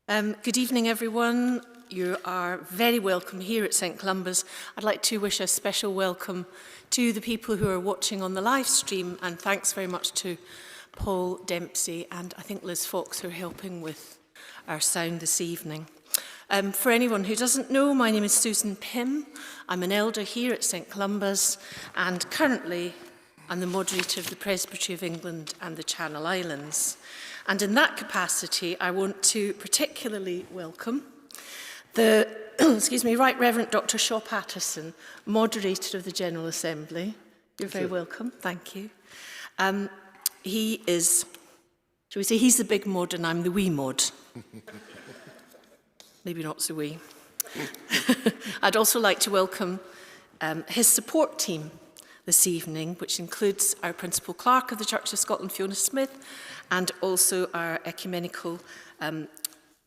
Good evening, everyone. You are very welcome here at St Columba's. I'd like to wish a special welcome to the people who are watching on the live stream, and thanks very much to Paul Dempsey and I think Liz Fox who are helping with our sound this evening. For anyone who doesn't know, my name is Susan Pym. I'm an elder here at St Columba's, and currently I'm the moderator of the Presbytery of England and the Channel Islands. And in that capacity, I want to particularly welcome the Right Reverend Dr. Shaw Patterson, moderator of the General Assembly. You're very welcome. Thank you. He is, shall we say, he's the big mod and I'm the wee mod. Maybe not so wee. I'd also like to welcome his support team this evening, which includes our Principal Clerk of the Church of Scotland, Fiona Smith, and also our ecumenical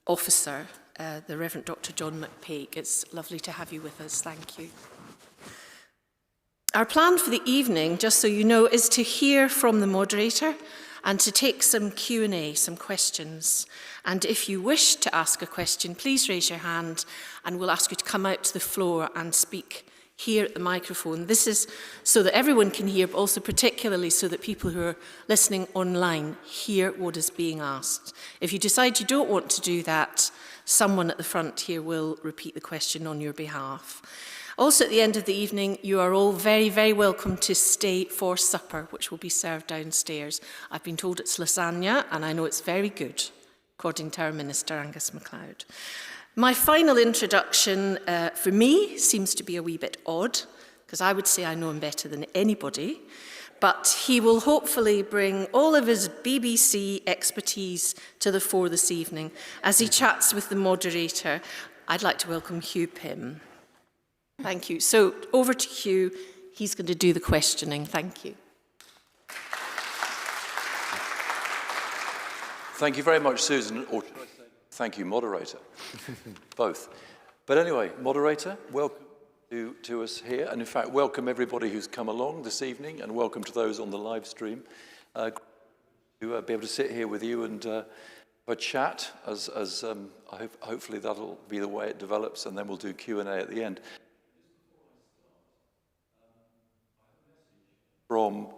officer, the Reverend Dr. John McPake. It's lovely to have you with us. Thank you. Our plan for the evening, just so you know, is to hear from the moderator and to take some Q&A, some questions. And if you wish to ask a question, please raise your hand and we'll ask you to come out to the floor and speak here at the microphone. This is so that everyone can hear, but also particularly so that people who are listening online hear what is being asked. If you decide you don't want to do that, someone at the front here will repeat the question on your behalf. Also, at the end of the evening, you are all very, very welcome to stay for supper, which will be served downstairs. I've been told it's lasagna, and I know it's very good, according to our Minister, Angus MacLeod. My final introduction for me seems to be a wee bit odd, because I would say I know him better than anybody, but he will hopefully bring all of his BBC expertise to the fore this evening as he chats with the moderator. I'd like to welcome Hugh Pym. Thank you. So over to Hugh. He's going to do the questioning. Thank you. Thank you very much, Susan. Or thank you, moderator. Both. But anyway, moderator, welcome to us here. And in fact, welcome everybody who's come along this evening, and welcome to those on the live stream. To be able to sit here with you and have a chat, hopefully that'll be the way it develops, and then we'll do Q&A at the end. From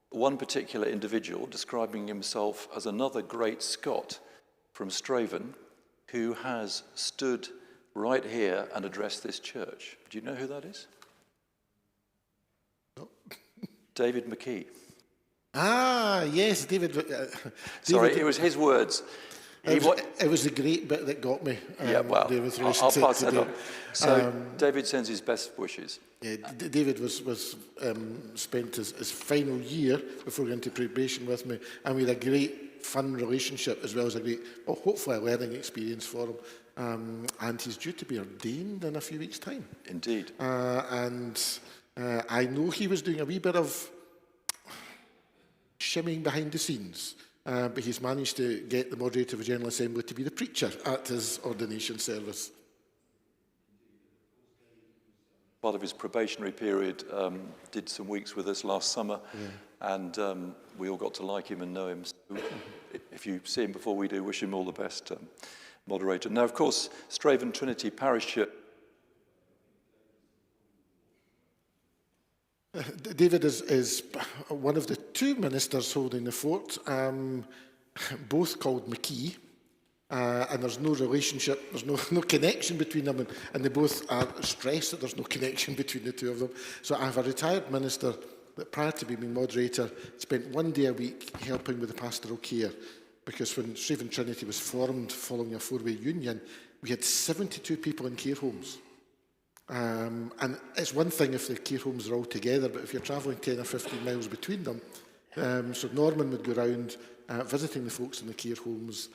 one particular individual describing himself as another great Scot from Straven who has stood right here and addressed this church. Do you know who that is? No. David McKee. Ah, yes, David. Sorry, it was his words. It was the great bit that got me. Yeah, well, I'll pass that on. So David sends his best wishes. Yeah, David was spent his final year before going to probation with me, and we had a great, fun relationship as well as a great, well, hopefully a learning experience for him. And he's due to be ordained in a few weeks' time. Indeed. And I know he was doing a wee bit of shimmying behind the scenes. But he's managed to get the moderator of the General Assembly to be the preacher at his ordination service. Part of his probationary period, did some weeks with us last summer, and we all got to like him and know him. So if you see him before we do, wish him all the best, moderator. Now, of course, Straven Trinity Parish Church. David is one of the two ministers holding the fort, both called McKee, and there's no relationship, there's no connection between them, and they both are stressed that there's no connection between the two of them. So I have a retired minister that prior to being moderator spent one day a week helping with the pastoral care, because when Straven Trinity was formed following a four-way union, we had 72 people in care homes. And it's one thing if the care homes are all together, but if you're travelling 10 or 15 miles between them, so Norman would go around visiting the folks in the care homes,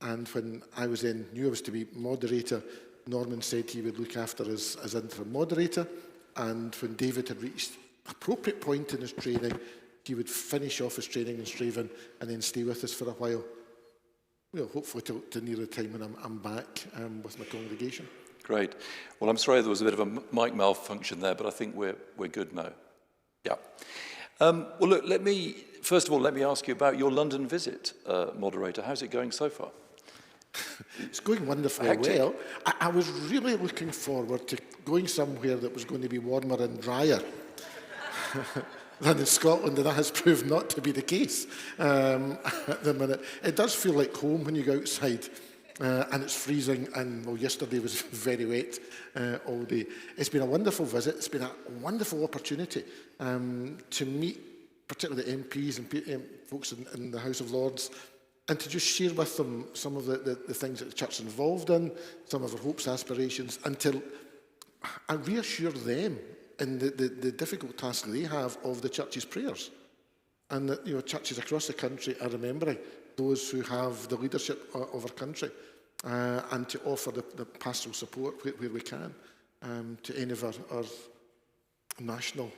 and when I was then knew I was to be moderator, Norman said he would look after us as interim moderator, and when David had reached an appropriate point in his training, he would finish off his training in Straven and then stay with us for a while. Well, hopefully till near the time when I'm back with my congregation. Great. Well, I'm sorry there was a bit of a mic malfunction there, but I think we're good now. Yeah. Well, look, first of all, let me ask you about your London visit, moderator. How's it going so far? It's going wonderfully Hectic. well. I was really looking forward to going somewhere that was going to be warmer and drier than in Scotland, and that has proved not to be the case at the minute. It does feel like home when you go outside. And it's freezing, and well, yesterday was very wet all day. It's been a wonderful visit. It's been a wonderful opportunity to meet particularly the MPs and folks in the House of Lords, and to just share with them some of the things that the church is involved in, some of our hopes, aspirations, and to reassure them in the difficult task they have of the church's prayers. And that, churches across the country are remembering those who have the leadership of our country, and to offer the pastoral support where we can to any of our national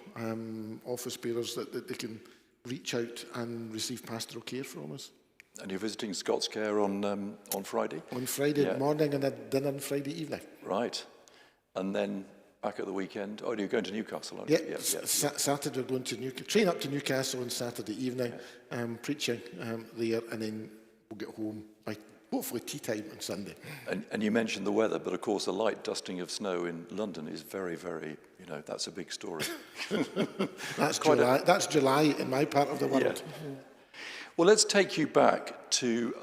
office bearers that they can reach out and receive pastoral care from us. And you're visiting Scots Care on Friday? On Friday morning and a dinner on Friday evening. Right. And then back at the weekend. Oh, you're going to Newcastle, aren't Yeah, you? Saturday we're going to train up to Newcastle on Saturday evening, preaching there, and then we'll get home by hopefully tea time on Sunday. And you mentioned the weather, but of course a light dusting of snow in London is very, very, that's a big story. That's July. That's July in my part of the world. Yeah. Well, let's take you back to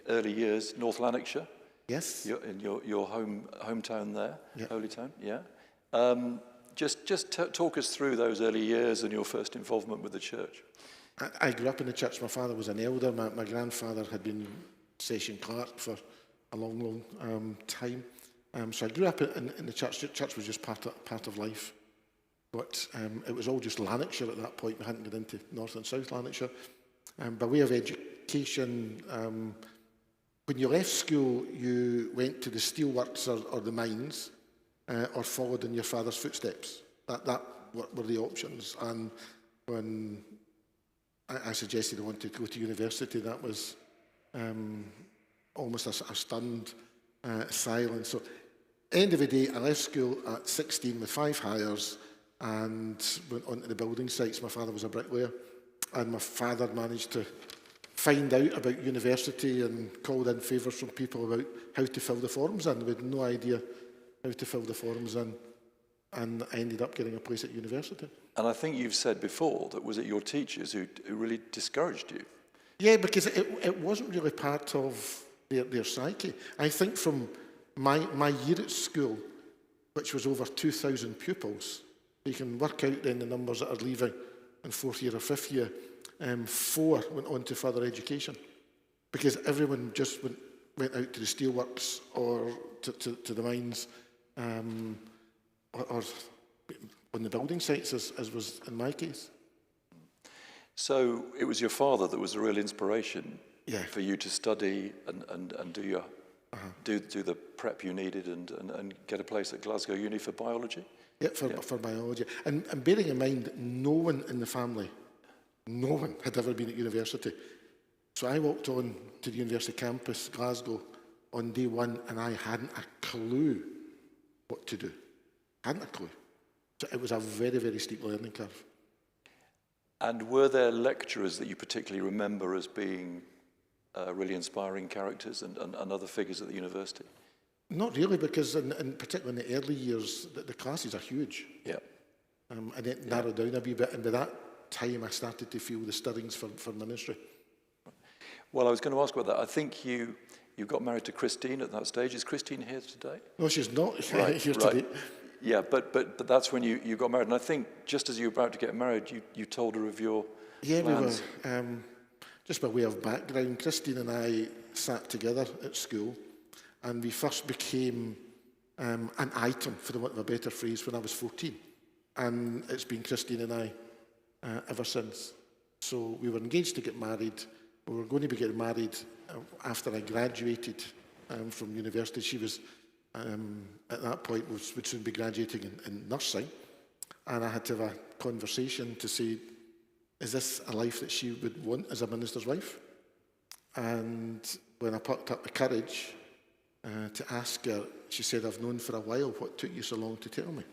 early years, North Lanarkshire. Yes. In your hometown there, Yeah. Holy Town, yeah. Just talk us through those early years and your first involvement with the church. I grew up in the church. My father was an elder. My grandfather had been session clerk for a long time. So I grew up in the church. The church was just part of life. But it was all just Lanarkshire at that point. We hadn't got into North and South Lanarkshire. By way of education, when you left school, you went to the steelworks or the mines, or followed in your father's footsteps. That were the options. And when I suggested I wanted to go to university, that was almost a stunned silence. So, end of the day, I left school at 16 with 5 hires and went onto the building sites. My father was a bricklayer, and my father managed to find out about university and called in favours from people about how to fill the forms in. We had no idea how to fill the forms in, and I ended up getting a place at university. And I think you've said before that was it your teachers who really discouraged you? Yeah, because it wasn't really part of their psyche. I think from my year at school, which was over 2,000 pupils, you can work out then the numbers that are leaving in 4th year or 5th year. 4 went on to further education, because everyone just went out to the steelworks or to the mines, or on the building sites, as was in my case. So it was your father that was a real inspiration for you to study and do your do the prep you needed and get a place at Glasgow Uni for biology? Yeah, for biology. And bearing in mind that no one in the family, no one had ever been at university. So I walked on to the university campus, Glasgow, on day one, and I hadn't a clue what to do. Hadn't a clue. So it was a very, very steep learning curve. And were there lecturers that you particularly remember as being really inspiring characters and other figures at the university? Not really, because particularly in the early years, the classes are huge. Yeah. And it narrowed down a wee bit, and by that time I started to feel the stirrings for ministry. Well, I was going to ask about that. I think you got married to Christine at that stage. Is Christine here today? No, she's not here Right. today. Yeah, but that's when you got married. And I think just as you were about to get married, you told her of your plans. We were, just by way of background, Christine and I sat together at school, and we first became an item, for the want of a better phrase, when I was 14. And it's been Christine and I ever since. So we were engaged to get married. We were going to be getting married after I graduated from university. She was, at that point, would soon be graduating in nursing. And I had to have a conversation to say, is this a life that she would want as a minister's wife? And when I plucked up the courage to ask her, she said, I've known for a while. What took you so long to tell me?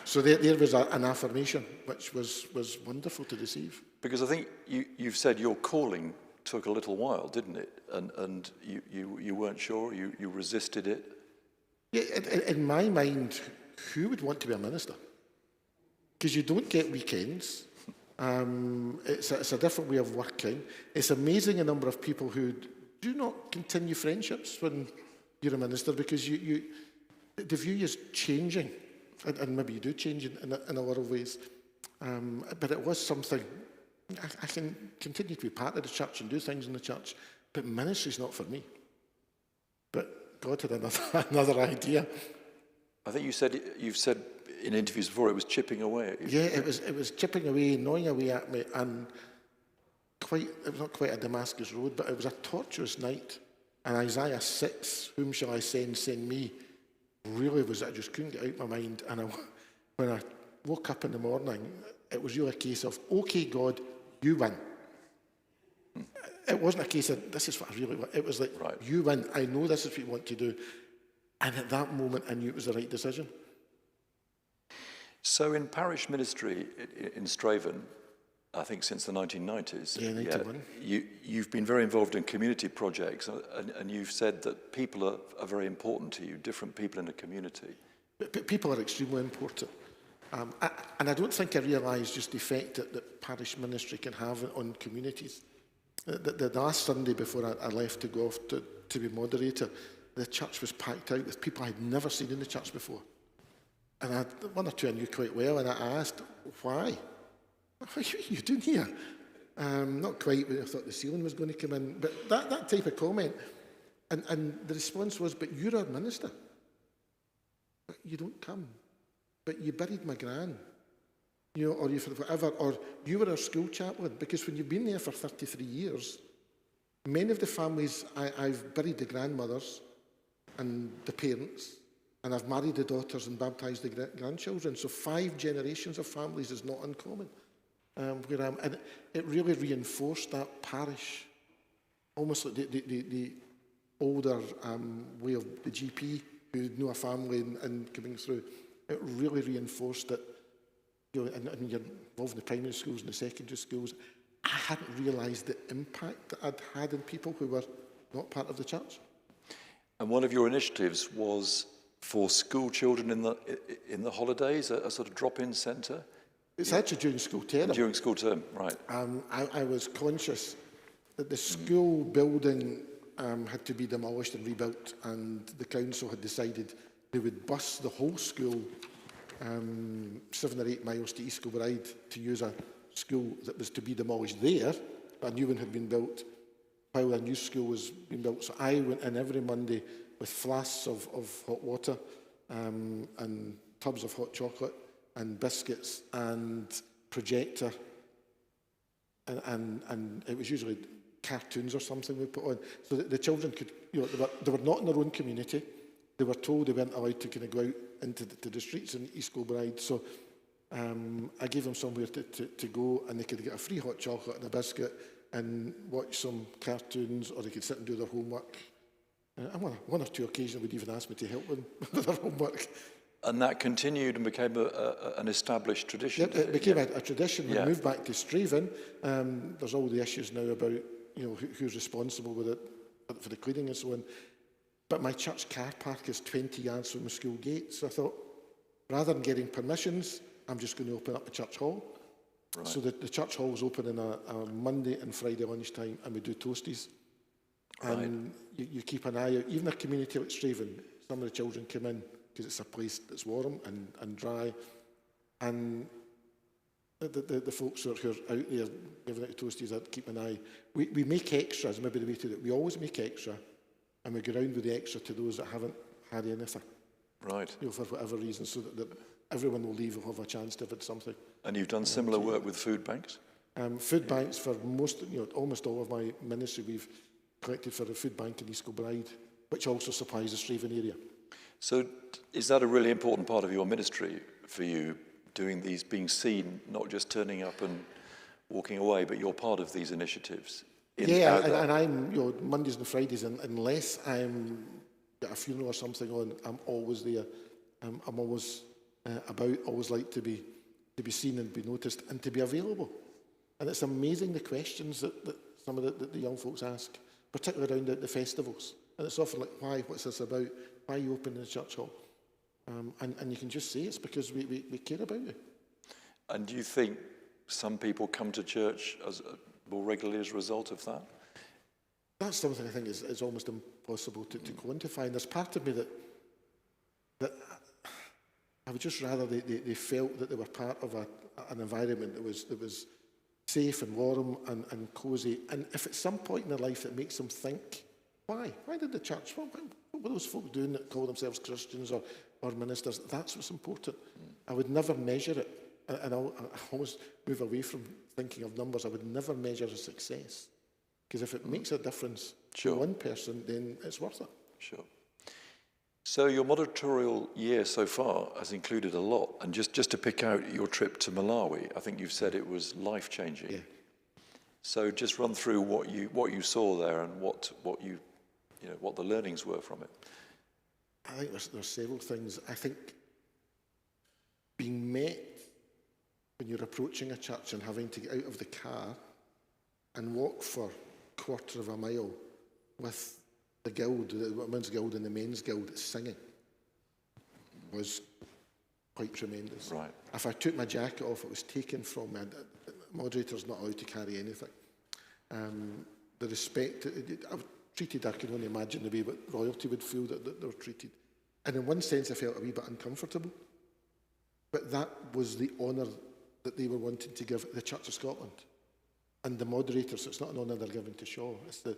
So there was an affirmation, which was wonderful to receive. Because I think you've said your calling took a little while, didn't it? And you weren't sure, you resisted it. Yeah, in my mind, who would want to be a minister? Because you don't get weekends. It's a different way of working. It's amazing the number of people who do not continue friendships when you're a minister, because the view is changing, and maybe you do change in a lot of ways. But it was something. I can continue to be part of the church and do things in the church, but ministry's not for me. But God had another idea. I think you've said in interviews before it was chipping away at you. Yeah, it was chipping away, gnawing away at me, and it was not quite a Damascus Road, but it was a torturous night. And Isaiah 6, whom shall I send me, really was, I just couldn't get out of my mind. And when I woke up in the morning, it was really a case of, okay, God, you win. It wasn't a case of, this is what I really want. It was like, right. You win. I know this is what you want to do. And at that moment, I knew it was the right decision. So in parish ministry in Straven, I think since the 1990s, 91. You've been very involved in community projects, and you've said that people are very important to you, different people in the community. People are extremely important. And I don't think I realised just the effect that parish ministry can have on communities. The last Sunday before I left to go off to be moderator, the church was packed out with people I'd never seen in the church before. And I had one or two I knew quite well, and I asked, why? What are you doing here? Not quite, I thought the ceiling was going to come in, but that type of comment. And the response was, but you're our minister. You don't come. But you buried my gran, or you whatever, or you were our school chaplain, because when you've been there for 33 years, many of the families, I've buried the grandmothers and the parents, and I've married the daughters and baptised the grandchildren. So 5 generations of families is not uncommon. And it really reinforced that parish, almost like the older way of the GP who knew a family and coming through. It really reinforced that, and you're involved in the primary schools and the secondary schools. I hadn't realised the impact that I'd had on people who were not part of the church. And one of your initiatives was for school children in the holidays, a sort of drop-in centre. It's actually during school term. During school term, right. I was conscious that the school building had to be demolished and rebuilt, and the council had decided they would bus the whole school 7 or 8 miles to East Kilbride to use a school that was to be demolished there. A new one had been built while a new school was being built. So I went in every Monday with flasks of hot water and tubs of hot chocolate and biscuits and projector. And it was usually cartoons or something we put on. So that the children could, they were not in their own community. They were told they weren't allowed to kind of go out into the streets in East Kilbride. So I gave them somewhere to go, and they could get a free hot chocolate and a biscuit and watch some cartoons, or they could sit and do their homework. And one or two occasions would even ask me to help them with their homework. And that continued and became an established tradition? Yeah, it became a tradition. We moved back to Straven. There's all the issues now about who's responsible with it for the cleaning and so on. But my church car park is 20 yards from the school gate. So I thought, rather than getting permissions, I'm just going to open up the church hall. Right. So the church hall is open on a Monday and Friday lunchtime, and we do toasties. Right. And you keep an eye out. Even a community like Straven, some of the children come in because it's a place that's warm and dry. And the folks who are out there giving out toasties, I'd keep an eye. We make extras, maybe the way to do it. We always make extra. And we go around with the extra to those that haven't had anything. Right. For whatever reason, so that everyone will leave will have a chance to have had something. And you've done similar work with food banks? Food banks for almost all of my ministry, we've collected for the food bank in East Kilbride, which also supplies the Straven area. So is that a really important part of your ministry for you, doing these, being seen, not just turning up and walking away, but you're part of these initiatives? And I'm, Mondays and Fridays, unless I'm got a funeral or something on, I'm always there. I'm always about, always like to be seen and be noticed and to be available. And it's amazing the questions that some of the young folks ask, particularly around the festivals. And it's often like, why? What's this about? Why are you opening the church hall? And you can just say it's because we care about you. And do you think some people come to church more regularly as a result of that? That's something I think is almost impossible to quantify. And there's part of me that I would just rather they felt that they were part of an environment that was safe and warm and cosy. And if at some point in their life it makes them think, why? Why did the church? What were those folk doing that call themselves Christians or ministers? That's what's important. I would never measure it. And I always move away from thinking of numbers. I would never measure a success. Because if it makes a difference to one person, then it's worth it. Sure. So your moderatorial year so far has included a lot. And just to pick out your trip to Malawi, I think you've said it was life-changing. Yeah. So just run through what you saw there and what the learnings were from it. I think there's several things. I think being met when you're approaching a church and having to get out of the car and walk for a quarter of a mile with the guild, the women's guild and the men's guild singing was quite tremendous. Right. If I took my jacket off, it was taken from me. The moderator's not allowed to carry anything. The respect, I was treated, I can only imagine the way that royalty would feel that they were treated. And in one sense, I felt a wee bit uncomfortable. But that was the honour that they were wanting to give the Church of Scotland. And the moderator, so it's not an honour they're giving to Shaw, it's the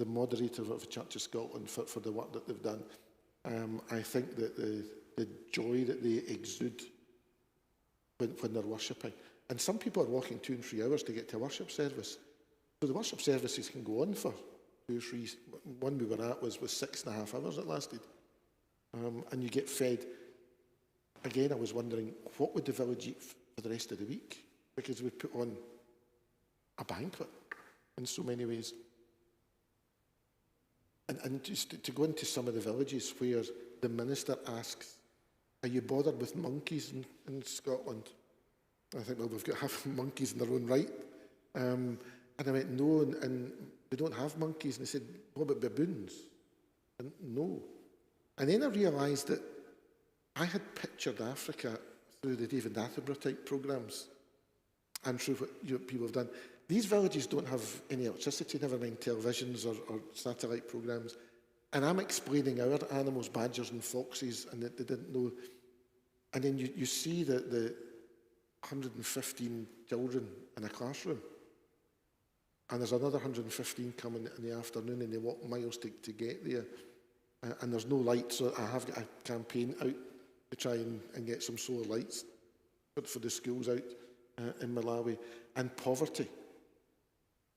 moderator of the Church of Scotland for the work that they've done. I think that the joy that they exude when they're worshipping. And some people are walking 2 and 3 hours to get to a worship service. So the worship services can go on for 2 or 3. One we were at was 6.5 hours it lasted. And you get fed. Again, I was wondering, what would the village eat for the rest of the week? Because we put on a banquet in so many ways. And just to go into some of the villages where the minister asks, are you bothered with monkeys in Scotland? I think, well, we've got half monkeys in their own right. And I went, no, and we don't have monkeys. And they said, what about baboons? And no. And then I realised that I had pictured Africa through the David Attenborough type programmes and through what people have done. These villages don't have any electricity, never mind televisions or satellite programmes. And I'm explaining our animals, badgers and foxes, and that they didn't know. And then you see the 115 children in a classroom. And there's another 115 coming in the afternoon, and they walk miles to get there. And there's no light, so I have got a campaign out to try and get some solar lights for the schools out in Malawi. And poverty.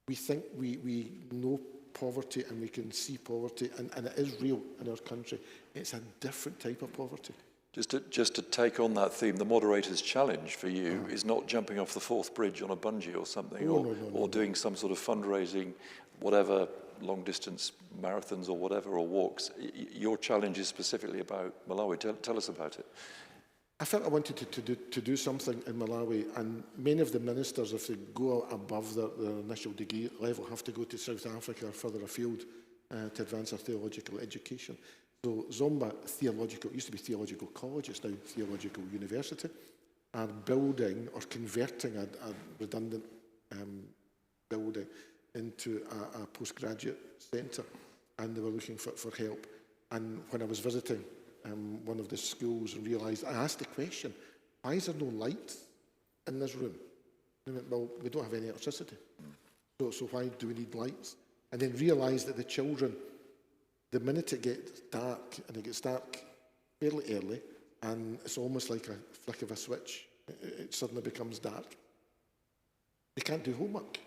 We think we know poverty and we can see poverty, and it is real in our country. It's a different type of poverty. Just to take on that theme, the moderator's challenge for you is not jumping off the Forth Bridge on a bungee or something, or doing some sort of fundraising, whatever, long-distance marathons or whatever, or walks. Your challenge is specifically about Malawi. Tell us about it. I felt I wanted to do something in Malawi, and many of the ministers, if they go above their initial degree level, have to go to South Africa or further afield to advance their theological education. So Zomba Theological, it used to be Theological College, it's now Theological University, are building or converting a redundant building into a postgraduate centre, and they were looking for help. And when I was visiting one of the schools and realised, I asked the question, why is there no light in this room? And they went, well, we don't have any electricity, so why do we need lights? And then realised that the children, the minute it gets dark, and it gets dark fairly early, and it's almost like a flick of a switch, it suddenly becomes dark. They can't do homework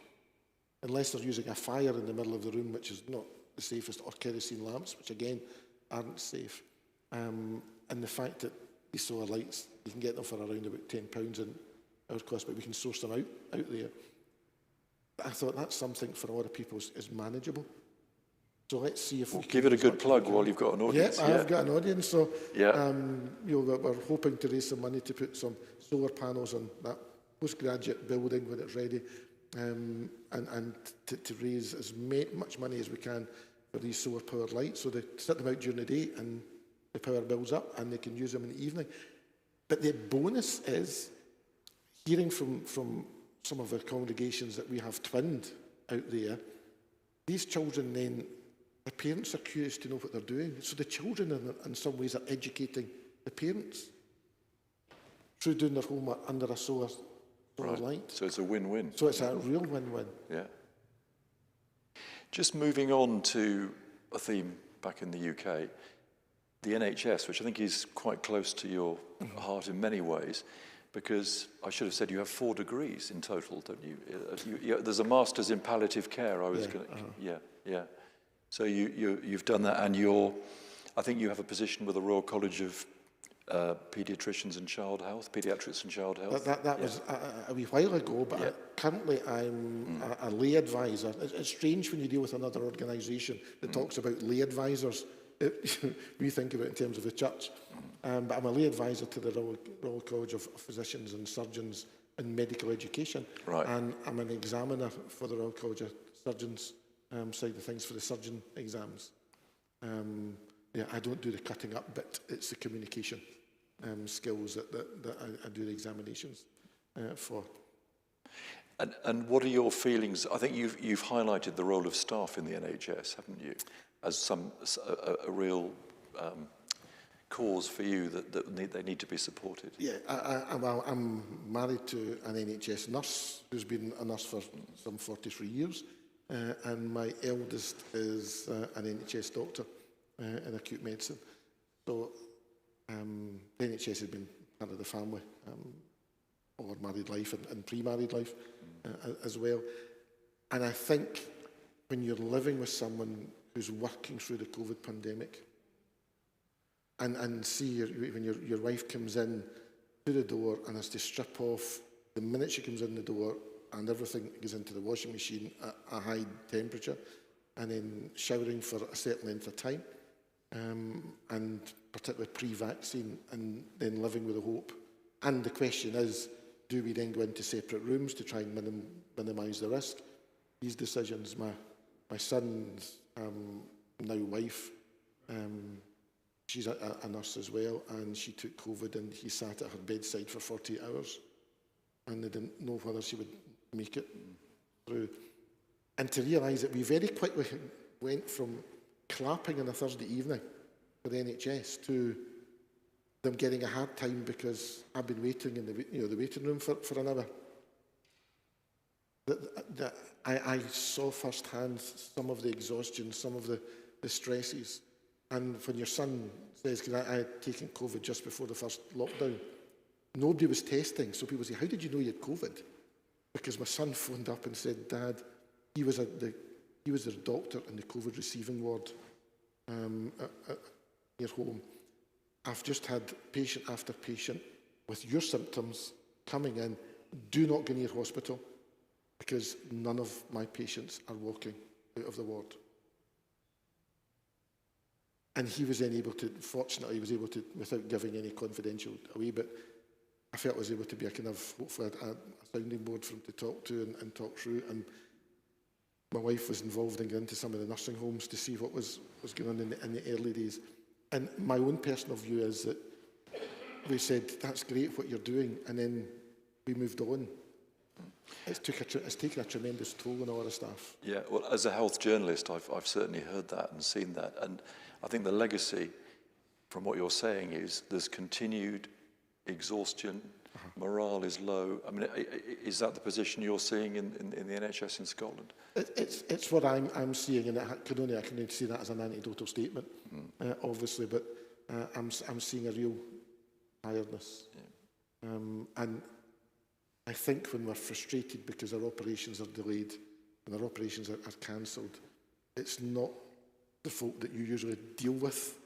unless they're using a fire in the middle of the room, which is not the safest, or kerosene lamps, which again aren't safe. And the fact that these solar lights, you can get them for around about £10 in our cost, but we can source them out there. I thought that's something for a lot of people is manageable. So let's see if we can... Give it a good plug while you've got an audience. Yeah, I've got an audience. So yeah. We're hoping to raise some money to put some solar panels on that postgraduate building when it's ready. and to raise as much money as we can for these solar powered lights, so they set them out during the day and the power builds up and they can use them in the evening. But the bonus is hearing from some of our congregations that we have twinned out there. These children then, the parents are curious to know what they're doing. So the children in some ways are educating the parents through doing their homework under a solar light. So it's a win-win. So it's a real win-win. Yeah. Just moving on to a theme back in the UK, the NHS, which I think is quite close to your heart in many ways, because I should have said you have 4 degrees in total, don't you? There's a master's in palliative care. Yeah. So you've done that, and I think you have a position with the Royal College of Paediatricians and Child Health, Paediatrics and Child Health. That was a wee while ago, but currently I'm a lay advisor. It's strange when you deal with another organisation that talks about lay advisors. We think of it in terms of the church. But I'm a lay advisor to the Royal College of Physicians and Surgeons in Medical Education. Right. And I'm an examiner for the Royal College of Surgeons side of things for the surgeon exams. I don't do the cutting up bit, it's the communication skills that I do the examinations for. And what are your feelings? I think you've highlighted the role of staff in the NHS, haven't you, as a real cause for you that they need to be supported. Yeah, I'm married to an NHS nurse who's been a nurse for some 43 years, and my eldest is an NHS doctor in acute medicine. So the NHS has been part of the family, all our married life and pre-married life as well. And I think when you're living with someone who's working through the COVID pandemic, and see when your wife comes in to the door and has to strip off the minute she comes in the door, and everything goes into the washing machine at a high temperature, and then showering for a certain length of time, and particularly pre-vaccine, and then living with the hope. And the question is, do we then go into separate rooms to try and minimise the risk? These decisions, my son's now wife, she's a nurse as well, and she took COVID and he sat at her bedside for 48 hours, and they didn't know whether she would make it through. And to realise that we very quickly went from clapping on a Thursday evening for the NHS to them getting a hard time because I've been waiting in the waiting room for an hour. I saw firsthand some of the exhaustion, some of the stresses. And when your son says, because I had taken COVID just before the first lockdown, nobody was testing. So people say, how did you know you had COVID? Because my son phoned up and said, Dad, he was the doctor in the COVID receiving ward at your home. I've just had patient after patient with your symptoms coming in. Do not go near hospital because none of my patients are walking out of the ward. And he was then able to, fortunately, he was able to, without giving any confidential away, but I felt I was able to be a kind of, hopefully, a sounding board for him to talk to and talk through. And my wife was involved in going into some of the nursing homes to see what was going on in the early days. And my own personal view is that we said, that's great what you're doing, and then we moved on. It's taken a tremendous toll on all our staff. Yeah, well, as a health journalist, I've certainly heard that and seen that. And I think the legacy from what you're saying is there's continued exhaustion, morale is low. I mean, is that the position you're seeing in the NHS in Scotland? It's what I'm seeing, and I can only see that as an anecdotal statement, obviously, but I'm seeing a real tiredness. Yeah. And I think when we're frustrated because our operations are delayed and our operations are cancelled, it's not the folk that you usually deal with.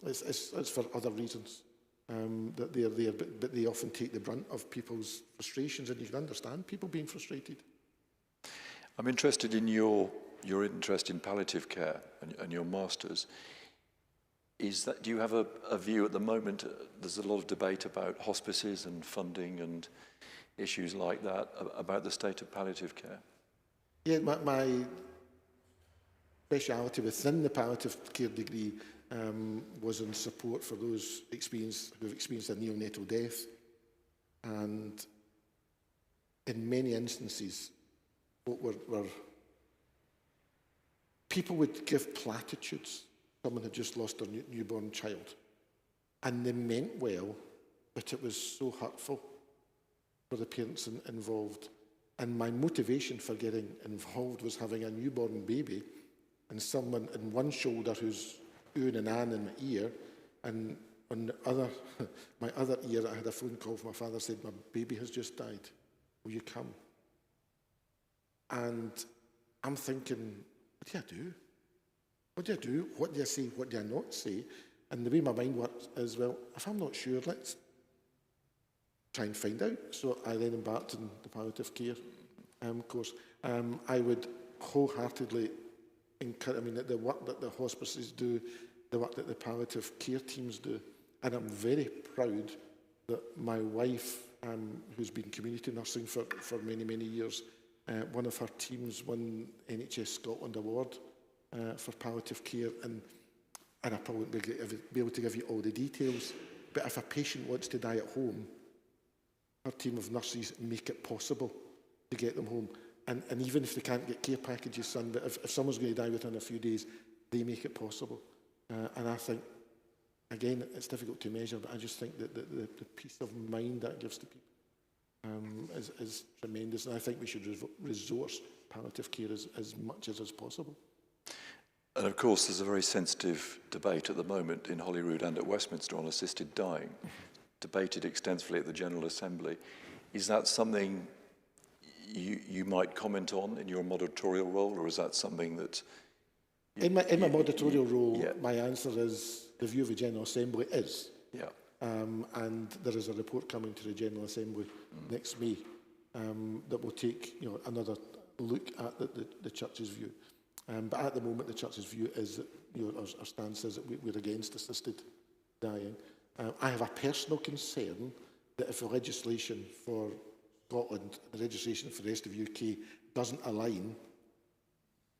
It's for other reasons that they're there, but they often take the brunt of people's frustrations, and you can understand people being frustrated. I'm interested in your interest in palliative care and your masters. Do you have a view at the moment? There's a lot of debate about hospices and funding, and issues like that about the state of palliative care? Yeah, my speciality within the palliative care degree was in support for those who've experienced a neonatal death. And in many instances, what were people would give platitudes. Someone had just lost their newborn child. And they meant well, but it was so hurtful for the parents involved. And my motivation for getting involved was having a newborn baby and someone in one shoulder who's oohing and ahhing in my ear, and on the other, my other ear, I had a phone call from my father said, my baby has just died. Will you come? And I'm thinking, what do I do? What do I do? What do I say? What do I not say? And the way my mind works is, well, if I'm not sure, let's try and find out. So I then embarked on the palliative care course. I would wholeheartedly encourage, the work that the hospices do, the work that the palliative care teams do, and I'm very proud that my wife, who's been community nursing for many, many years, one of her teams won NHS Scotland Award for palliative care, and I probably won't be able to give you all the details, but if a patient wants to die at home, her team of nurses make it possible to get them home. And even if they can't get care packages, son, but if someone's going to die within a few days, they make it possible. And I think, again, it's difficult to measure, but I just think that the peace of mind that gives to people is tremendous. And I think we should resource palliative care as much as is possible. And of course, there's a very sensitive debate at the moment in Holyrood and at Westminster on assisted dying, debated extensively at the General Assembly. Is that something you might comment on in your moderatorial role, or is that something that... In my moderatorial role, yeah. My answer is the view of the General Assembly is. Yeah. And there is a report coming to the General Assembly next May that will take another look at the Church's view. But at the moment, the Church's view is that our stance is that we're against assisted dying. I have a personal concern that if the legislation for Scotland, the legislation for the rest of the UK doesn't align,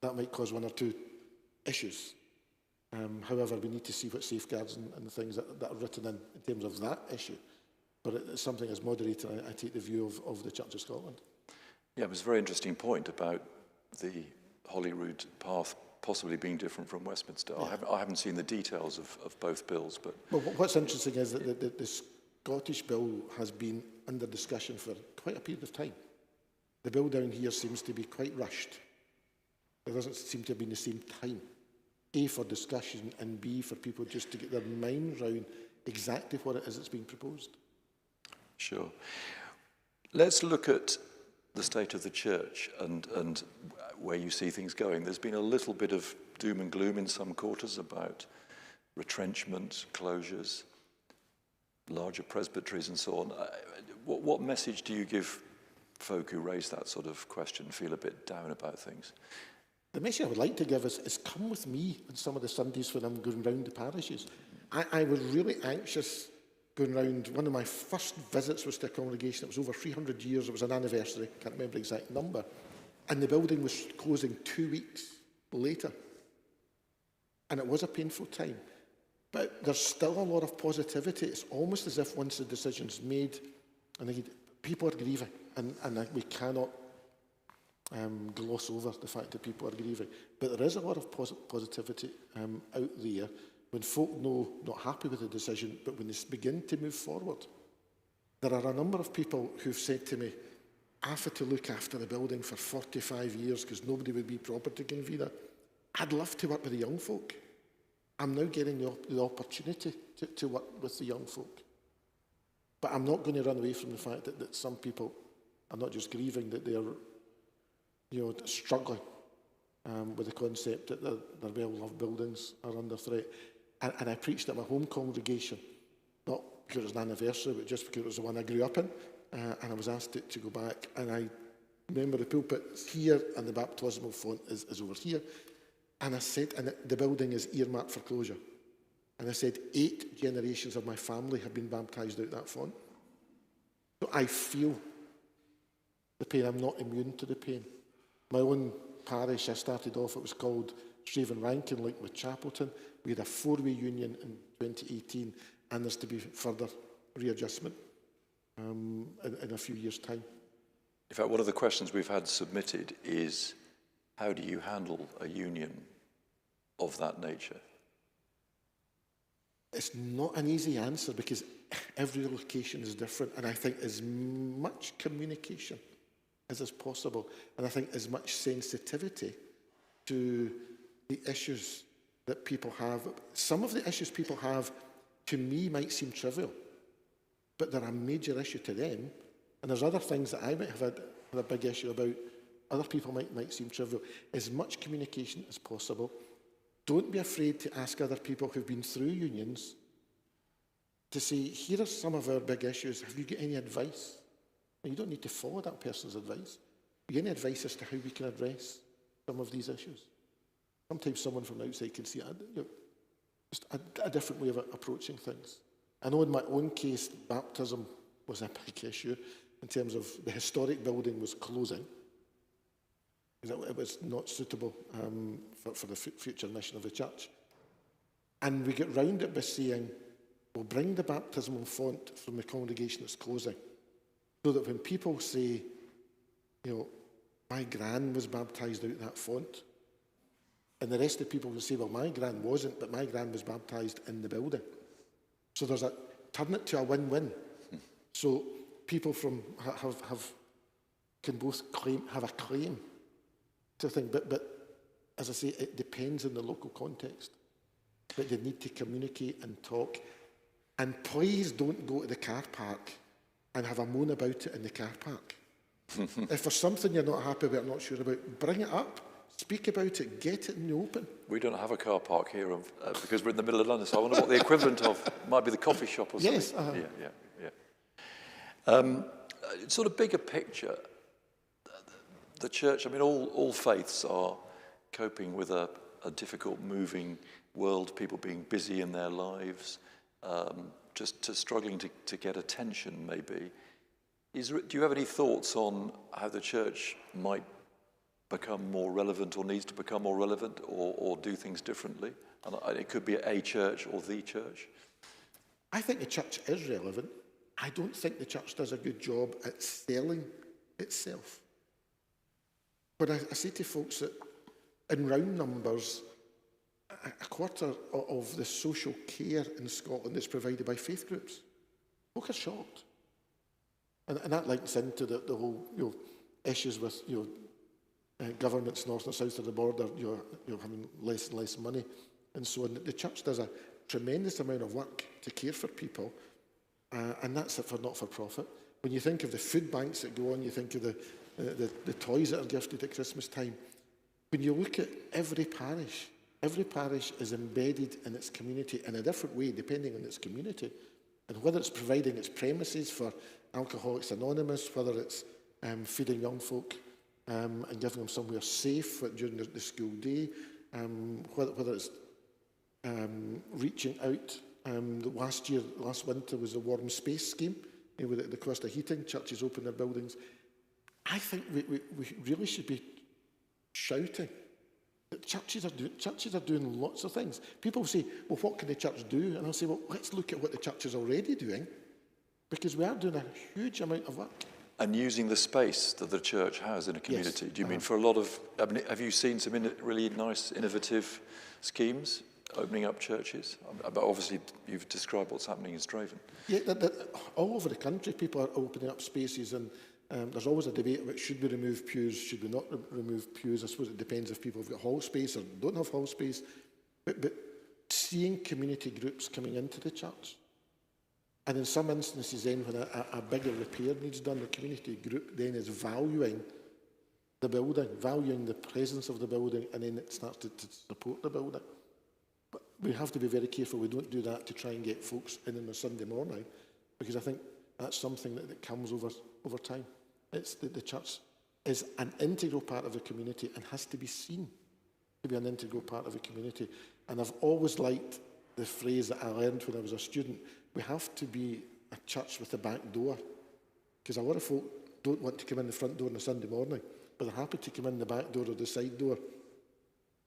that might cause one or two issues. However, we need to see what safeguards and things that are written in terms of that issue. But it's something as moderator, I take the view of the Church of Scotland. Yeah, it was a very interesting point about the Holyrood path possibly being different from Westminster. Yeah. I haven't seen the details of both bills, but... Well, what's interesting is that the Scottish bill has been under discussion for quite a period of time. The bill down here seems to be quite rushed. There doesn't seem to have been the same time. A, for discussion, and B, for people just to get their mind round exactly what it is that's being proposed. Sure. Let's look at the state of the Church and where you see things going. There's been a little bit of doom and gloom in some quarters about retrenchment, closures, larger presbyteries and so on. What message do you give folk who raise that sort of question, feel a bit down about things? The message I would like to give is come with me on some of the Sundays when I'm going round the parishes. I was really anxious going round. One of my first visits was to a congregation that was over 300 years. It was an anniversary, can't remember the exact number. And the building was closing 2 weeks later. And it was a painful time. But there's still a lot of positivity. It's almost as if once the decision's made, and people are grieving, and we cannot gloss over the fact that people are grieving. But there is a lot of positivity out there when folk know, not happy with the decision, but when they begin to move forward. There are a number of people who've said to me, I've had to look after the building for 45 years because nobody would be proper to convener. I'd love to work with the young folk. I'm now getting the opportunity to work with the young folk. But I'm not going to run away from the fact that some people are not just grieving, that they are struggling with the concept that their well-loved buildings are under threat. And I preached at my home congregation, not because it was an anniversary, but just because it was the one I grew up in. And I was asked to go back. And I remember the pulpit's here and the baptismal font is over here. And I said, and the building is earmarked for closure. And I said, 8 generations of my family have been baptised out that font. So I feel the pain. I'm not immune to the pain. My own parish, I started off, it was called Straven Rankin, like with Chapelton. We had a 4-way union in 2018, and there's to be further readjustment in a few years' time. In fact, one of the questions we've had submitted is, how do you handle a union of that nature? It's not an easy answer because every location is different, and I think as much communication as is possible, and I think as much sensitivity to the issues that people have. Some of the issues people have, to me, might seem trivial, but they're a major issue to them, and there's other things that I might have had a big issue about, other people might seem trivial. As much communication as possible. Don't be afraid to ask other people who've been through unions to say, here are some of our big issues. Have you got any advice? And you don't need to follow that person's advice. Have you got any advice as to how we can address some of these issues? Sometimes someone from outside can see just a different way of approaching things. I know in my own case, baptism was a big issue in terms of the historic building was closing. It was not suitable for the future mission of the church. And we get round it by saying, we'll bring the baptismal font from the congregation that's closing, so that when people say, my gran was baptised out that font, and the rest of the people will say, well, my gran wasn't, but my gran was baptised in the building. So there's turn it to a win-win. So people can both have a claim to think, but as I say, it depends on the local context. But they need to communicate and talk. And please don't go to the car park and have a moan about it in the car park. If there's something you're not happy about, not sure about, bring it up, speak about it, get it in the open. We don't have a car park here because we're in the middle of London, so I wonder what the equivalent of might be the coffee shop or something. Yes. Yeah. Sort of bigger picture, the church, I mean, all faiths are coping with a difficult, moving world, people being busy in their lives, just struggling to get attention, maybe. Do you have any thoughts on how the church might become more relevant or needs to become more relevant or do things differently? And it could be a church or the church. I think the church is relevant. I don't think the church does a good job at selling itself. But I say to folks that in round numbers, a quarter of the social care in Scotland is provided by faith groups. Folk are shocked. And that links into the whole issues with governments north and south of the border, having less and less money and so on. The church does a tremendous amount of work to care for people, and that's for not-for-profit. When you think of the food banks that go on, you think of the toys that are gifted at Christmas time. When you look at every parish is embedded in its community in a different way, depending on its community. And whether it's providing its premises for Alcoholics Anonymous, whether it's feeding young folk and giving them somewhere safe during the school day, whether it's reaching out. Last winter was a warm space scheme with the cost of heating. Churches open their buildings. I think we really should be shouting that churches are doing lots of things. People say, well, what can the church do? And I'll say, well, let's look at what the church is already doing, because we are doing a huge amount of work. And using the space that the church has in a community. Yes, Do you mean for a lot of, have you seen some really nice, innovative schemes opening up churches? But obviously, you've described what's happening in Straven. Yeah, all over the country, people are opening up spaces, and there's always a debate about should we remove pews, should we not remove pews. I suppose it depends if people have got hall space or don't have hall space. But seeing community groups coming into the church, and in some instances then when a bigger repair needs done, the community group then is valuing the building, valuing the presence of the building, and then it starts to support the building. But we have to be very careful we don't do that to try and get folks in on a Sunday morning, because I think that's something that comes over time. It's the church is an integral part of the community and has to be seen to be an integral part of the community. And I've always liked the phrase that I learned when I was a student: we have to be a church with a back door, because a lot of folk don't want to come in the front door on a Sunday morning, but they're happy to come in the back door or the side door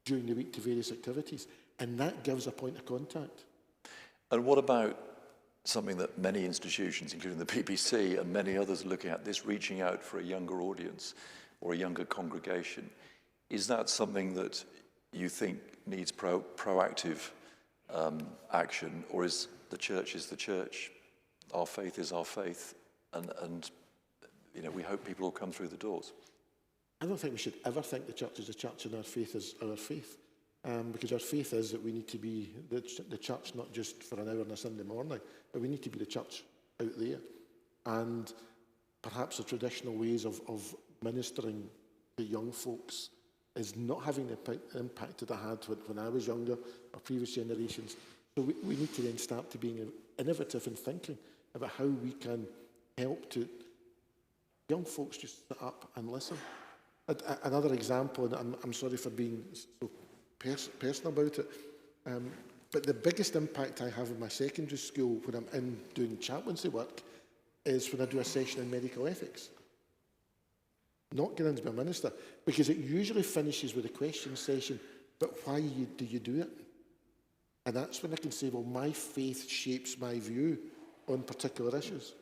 during the week to various activities. And that gives a point of contact. And what about something that many institutions, including the BBC and many others, are looking at, this reaching out for a younger audience or a younger congregation? Is that something that you think needs proactive action, or is the the church, our faith is our faith, and you know, we hope people will come through the doors? I don't think we should ever think the church is the church and our faith is our faith. Because our faith is that we need to be the church not just for an hour on a Sunday morning, but we need to be the church out there. And perhaps the traditional ways of ministering to young folks is not having the impact that I had when I was younger, or previous generations. So we need to then start to being innovative in thinking about how we can help to young folks just sit up and listen. Another example, and I'm sorry for being so personal about it, but the biggest impact I have in my secondary school when I'm in doing chaplaincy work is when I do a session in medical ethics. Not getting into be a minister, because it usually finishes with a question session, but why do you do it? And that's when I can say, well, my faith shapes my view on particular issues.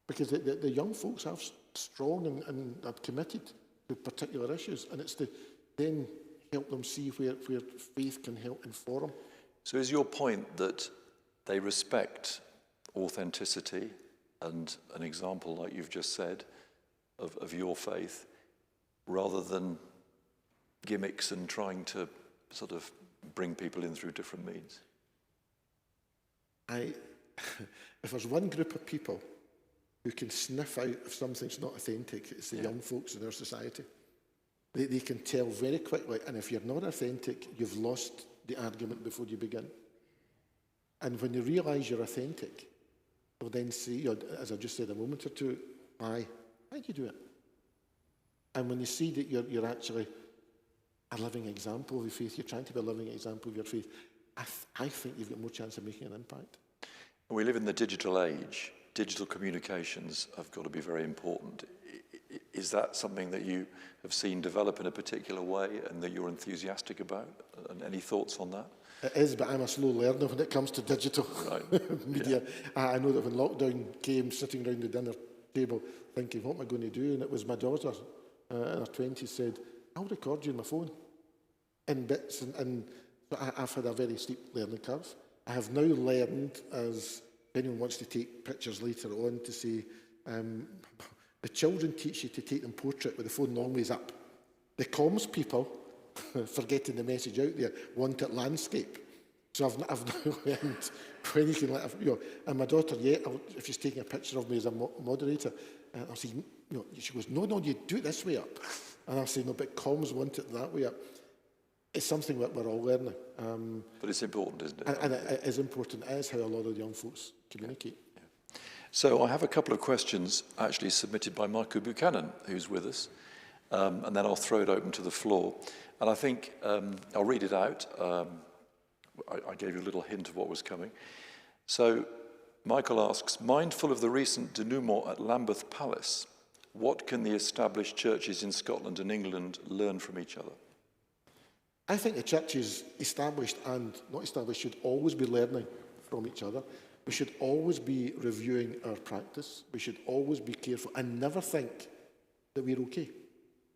Because the young folks are strong and are committed to particular issues, and it's to then help them see where faith can help inform. So is your point that they respect authenticity and an example, like you've just said, of your faith, rather than gimmicks and trying to sort of bring people in through different means? If there's one group of people who can sniff out if something's not authentic, it's the young folks in our society. They can tell very quickly, and if you're not authentic, you've lost the argument before you begin. And when you realise you're authentic, they'll then say, as I just said a moment or two, why do you do it? And when you see that you're actually a living example of your faith, you're trying to be a living example of your faith, I think you've got more chance of making an impact. We live in the digital age. Digital communications have got to be very important. Is that something that you have seen develop in a particular way and that you're enthusiastic about? And any thoughts on that? It is, but I'm a slow learner when it comes to digital media. Yeah. I know that when lockdown came, sitting around the dinner table thinking, what am I going to do? And it was my daughter in her 20s said, I'll record you on my phone in bits. And I've had a very steep learning curve. I have now learned, as anyone wants to take pictures later on, to say, the children teach you to take them portrait with the phone long ways up. The comms people, forgetting the message out there, want it landscape. So I've now learned when you can let, and my daughter, if she's taking a picture of me as a moderator, I'll say, she goes, no, you do it this way up. And I'll say, no, but comms want it that way up. It's something that we're all learning. But it's important, isn't it? And it is important. It is how a lot of young folks communicate. Yeah. So I have a couple of questions actually submitted by Michael Buchanan, who's with us, and then I'll throw it open to the floor. And I think I'll read it out. I gave you a little hint of what was coming. So Michael asks, mindful of the recent denouement at Lambeth Palace, what can the established churches in Scotland and England learn from each other? I think the churches, established and not established, should always be learning from each other. We should always be reviewing our practice. We should always be careful and never think that we're okay.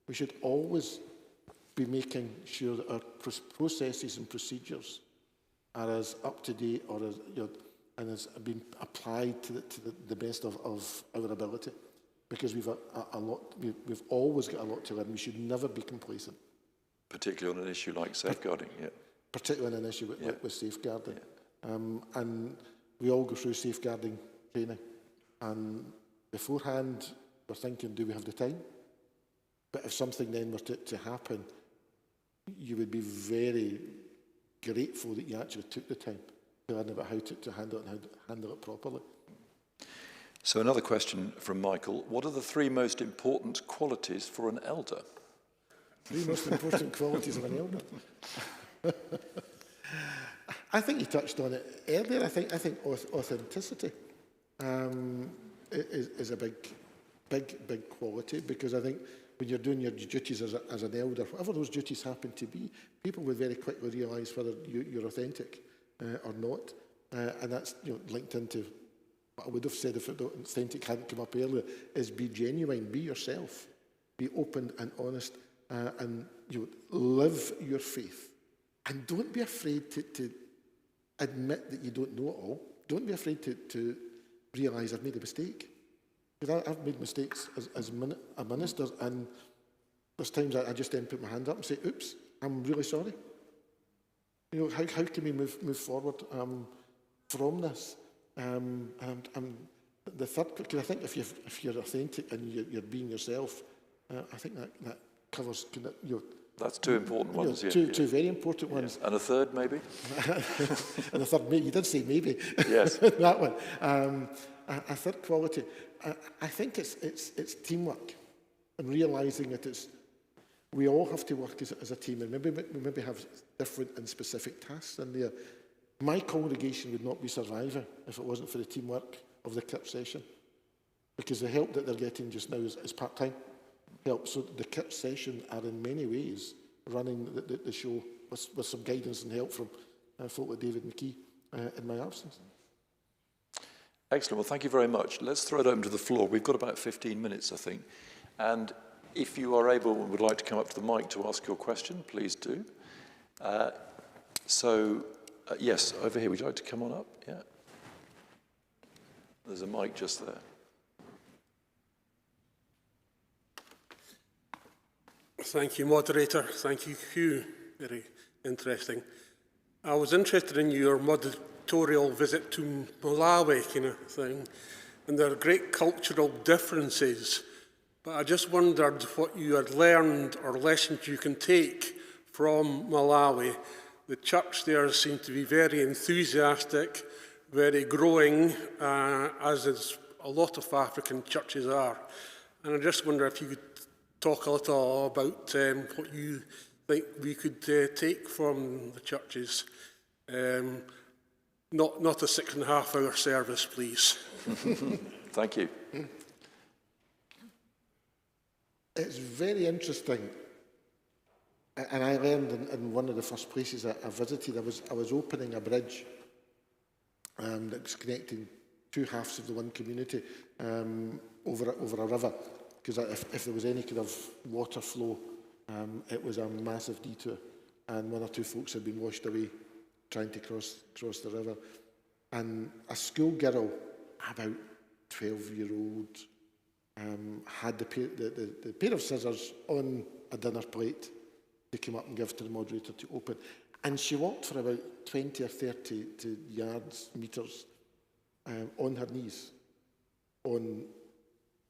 We should always be making sure that our processes and procedures are as up to date or as, and has been applied to the best of our ability. Because we've always got a lot to learn. We should never be complacent. Particularly on an issue like safeguarding, Particularly on an issue with safeguarding. And we all go through safeguarding training. And beforehand, we're thinking, do we have the time? But if something then were to happen, you would be very grateful that you actually took the time to learn about how to handle it and how to handle it properly. So another question from Michael. What are the 3 most important qualities for an elder? 3 most important qualities of an elder. I think you touched on it earlier. I think authenticity is a big big quality, because I think when you're doing your duties as an elder, whatever those duties happen to be, people will very quickly realise whether you're authentic or not. And that's linked into what I would have said if authentic hadn't come up earlier, is be genuine, be yourself, be open and honest, and live your faith. And don't be afraid to admit that you don't know it all. Don't be afraid to realise I've made a mistake. Because I've made mistakes as a minister, and there's times I just then put my hand up and say, oops, I'm really sorry. How can we move forward from this? And the third, because I think if you're authentic and you're being yourself, I think that covers That's two important ones. Two very important ones. And a third, maybe? And a third, maybe. You did say maybe. Yes. That one. A third quality, I think it's teamwork, and realising that we all have to work as a team, and we maybe have different and specific tasks in there. My congregation would not be surviving if it wasn't for the teamwork of the KIP session, because the help that they're getting just now is part-time help. So the KIP session are in many ways running the show with some guidance and help from folk like David McKee in my absence. Excellent. Well, thank you very much. Let's throw it open to the floor. We've got about 15 minutes, I think. And if you are able and would like to come up to the mic to ask your question, please do. Yes, over here. Would you like to come on up? Yeah. There's a mic just there. Thank you, Moderator. Thank you, Hugh. Very interesting. I was interested in your moderatorial visit to Malawi kind of thing, and there are great cultural differences. But I just wondered what you had learned or lessons you can take from Malawi. The church there seemed to be very enthusiastic, very growing, as is a lot of African churches are. And I just wonder if you could talk a little about what you think we could take from the churches. Not a 6.5-hour service, please. Thank you. It's very interesting, and I learned in one of the first places I visited. I was opening a bridge that was connecting two halves of the one community over a river, because if there was any kind of water flow, it was a massive detour, and one or two folks had been washed away trying to cross the river. And a schoolgirl, about 12-year-old, had the pair of scissors on a dinner plate to come up and give to the moderator to open. And she walked for about 20 or 30 meters on her knees on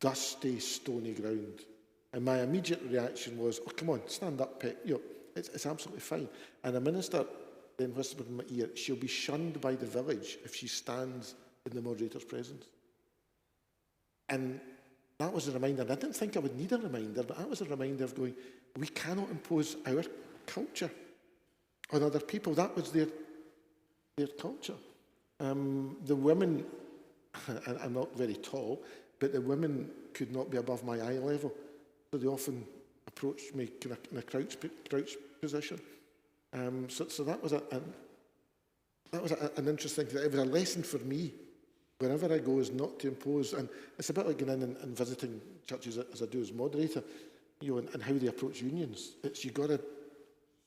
dusty, stony ground. And my immediate reaction was, oh, come on, stand up, Pet. It's absolutely fine. And the minister then whispered in my ear, she'll be shunned by the village if she stands in the moderator's presence. And that was a reminder. And I didn't think I would need a reminder, but that was a reminder of going, we cannot impose our culture on other people. That was their culture. The women, and I'm not very tall, but the women could not be above my eye level. So they often approached me in a crouch position. So that was an interesting thing. It was a lesson for me wherever I go, is not to impose. And it's a bit like going in and visiting churches as I do as moderator, and how they approach unions. It's you've got to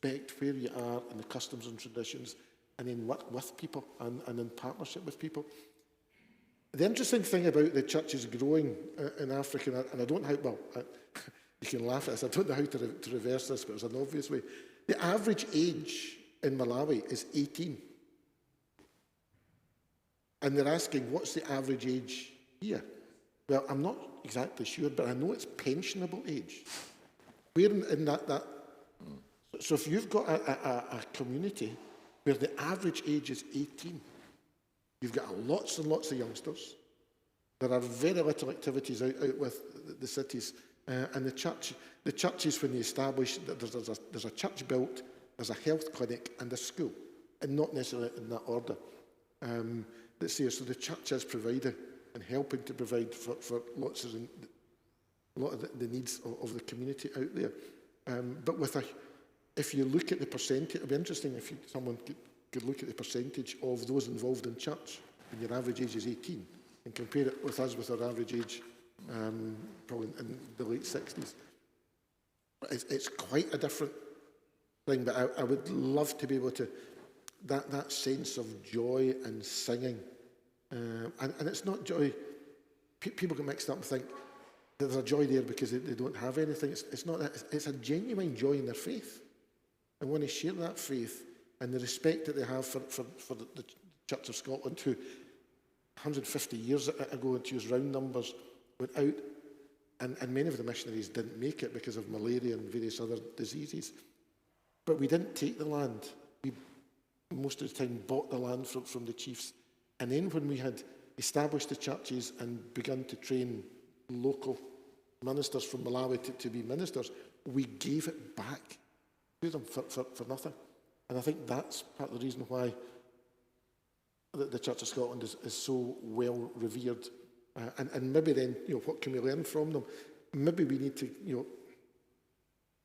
respect where you are and the customs and traditions, and then work with people and in partnership with people. The interesting thing about the churches growing in Africa, and I don't know how, you can laugh at this, I don't know how to reverse this, but it's an obvious way. The average age in Malawi is 18. And they're asking, what's the average age here? Well, I'm not exactly sure, but I know it's pensionable age. We're in that. So if you've got a community where the average age is 18, you've got lots and lots of youngsters. There are very little activities out with the cities. And the churches, when they establish, there's a church built, there's a health clinic and a school, and not necessarily in that order. That's there. So the church is providing and helping to provide for lots of a lot of the needs of the community out there. But if you look at the percentage, it would be interesting if someone could look at the percentage of those involved in church when your average age is 18 and compare it with us with our average age probably in the late 60s. It's quite a different thing, but I would love to be able to, that sense of joy and singing. And it's not joy, people get mixed up and think that there's a joy there because they don't have anything. It's not that, it's a genuine joy in their faith. And want to share that faith and the respect that they have for the Church of Scotland, who 150 years ago, to use round numbers, went out, and many of the missionaries didn't make it because of malaria and various other diseases. But we didn't take the land. We, most of the time, bought the land from the chiefs. And then when we had established the churches and begun to train local ministers from Malawi to be ministers, we gave it back to them for nothing. And I think that's part of the reason why the Church of Scotland is so well revered. And maybe then, what can we learn from them? Maybe we need to,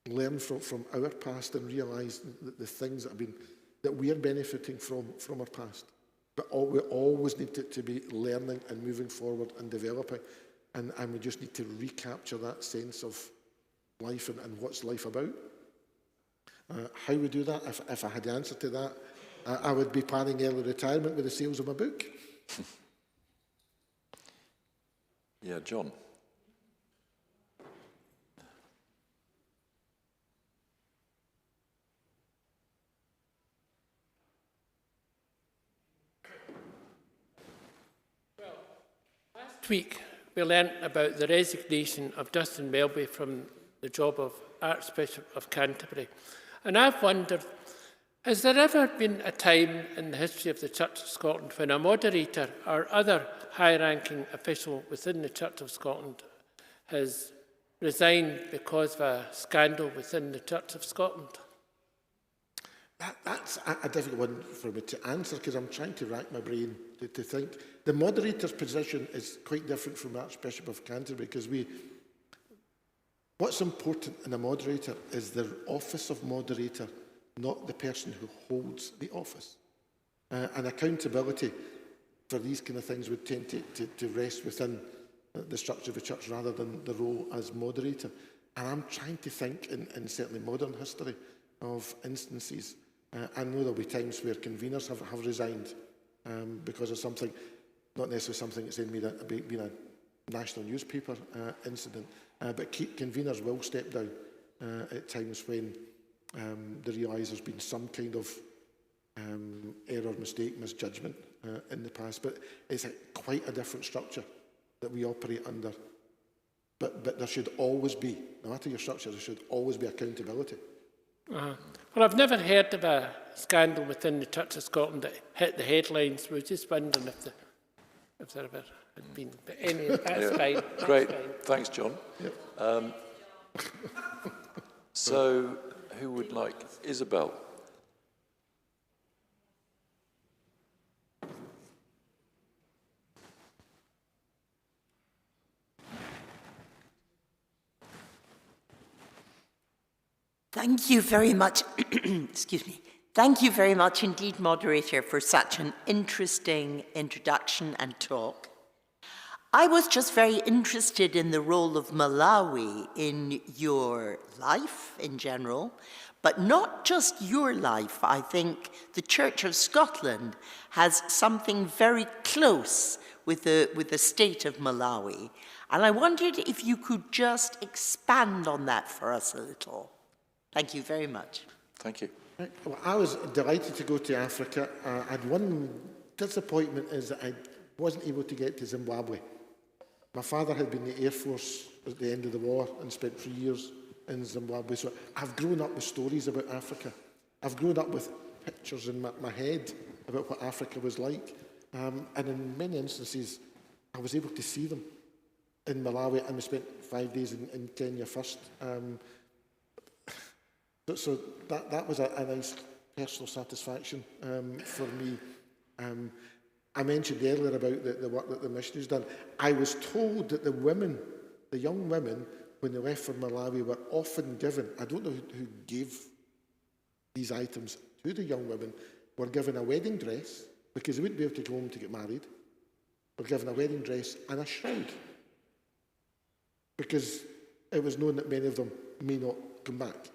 learn from our past and realise the things that we are benefiting from our past. But we always need to be learning and moving forward and developing. And we just need to recapture that sense of life and what's life about. How we do that, if I had the answer to that, I would be planning early retirement with the sales of my book. Yeah, John. Last week, we learnt about the resignation of Dustin Welby from the job of Archbishop of Canterbury. And I've wondered, has there ever been a time in the history of the Church of Scotland when a moderator or other high-ranking official within the Church of Scotland has resigned because of a scandal within the Church of Scotland? That's a difficult one for me to answer because I'm trying to rack my brain to think. The moderator's position is quite different from Archbishop of Canterbury because what's important in a moderator is the office of moderator, not the person who holds the office. And accountability for these kind of things would tend to rest within the structure of the church rather than the role as moderator. And I'm trying to think in certainly modern history of instances. I know there'll be times where conveners have resigned because of something, not necessarily something that's been a national newspaper incident, but conveners will step down at times when they realise there's been some kind of error, mistake, misjudgment in the past. But it's quite a different structure that we operate under. But there should always be, no matter your structure, there should always be accountability. Well, I've never heard of a scandal within the Church of Scotland that hit the headlines. We were just wondering if there ever had been. But anyway, that's fine. That's Great. fine. Thanks, John. Yep. So, who would like? Isabel. Thank you very much. Excuse me. Thank you very much indeed, Moderator, for such an interesting introduction and talk. I was just very interested in the role of Malawi in your life in general, but not just your life. I think the Church of Scotland has something very close with the state of Malawi. And I wondered if you could just expand on that for us a little. Thank you very much. Thank you. Right. Well, I was delighted to go to Africa. I had one disappointment is that I wasn't able to get to Zimbabwe. My father had been in the Air Force at the end of the war and spent 3 years in Zimbabwe. So I've grown up with stories about Africa. I've grown up with pictures in my head about what Africa was like. And in many instances, I was able to see them in Malawi, and we spent 5 days in Kenya first. So that was a nice personal satisfaction for me. I mentioned earlier about the work that the missionaries done. I was told that the young women, when they left for Malawi, were often given, I don't know who gave these items to the young women, were given a wedding dress, because they wouldn't be able to go home to get married, were given a wedding dress and a shroud, because it was known that many of them may not come back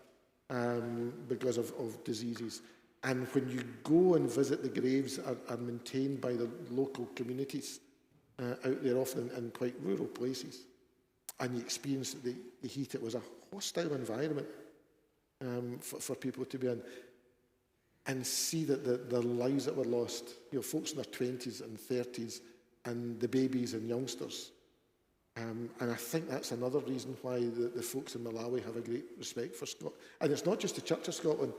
because of diseases. And when you go and visit, the graves are maintained by the local communities out there, often in quite rural places. And you experience the heat. It was a hostile environment for people to be in. And see that the lives that were lost, folks in their 20s and 30s, and the babies and youngsters. And I think that's another reason why the folks in Malawi have a great respect for Scotland. And it's not just the Church of Scotland.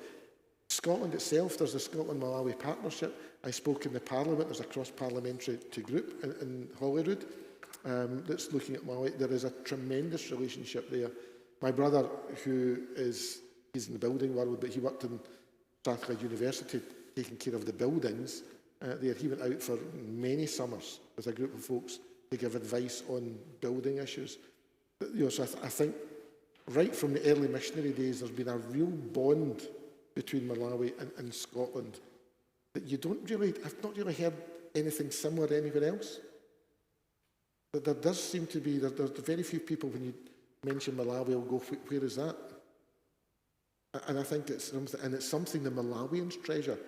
Scotland itself, there's the Scotland-Malawi Partnership. I spoke in the Parliament. There's a cross-parliamentary group in Holyrood that's looking at Malawi. There is a tremendous relationship there. My brother, he's in the building world, but he worked in Strathclyde University taking care of the buildings there. He went out for many summers with a group of folks to give advice on building issues. So I think right from the early missionary days, there's been a real bond between Malawi and Scotland that I've not really heard anything similar anywhere else. But there does seem to be, there's very few people when you mention Malawi will go, where is that? And I think it's something the Malawians treasure.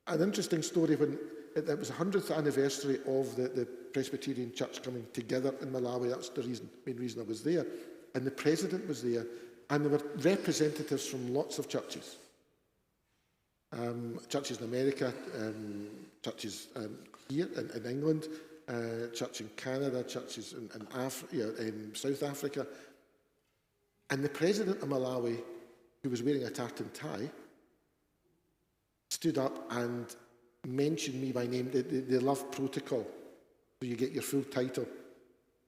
An interesting story, when it was the 100th anniversary of the Presbyterian Church coming together in Malawi. That's the main reason I was there. And the president was there, and there were representatives from lots of churches. Churches in America, churches here in England, church in Canada, churches in South Africa. And the president of Malawi, who was wearing a tartan tie, stood up and mentioned me by name. They love protocol. So you get your full title,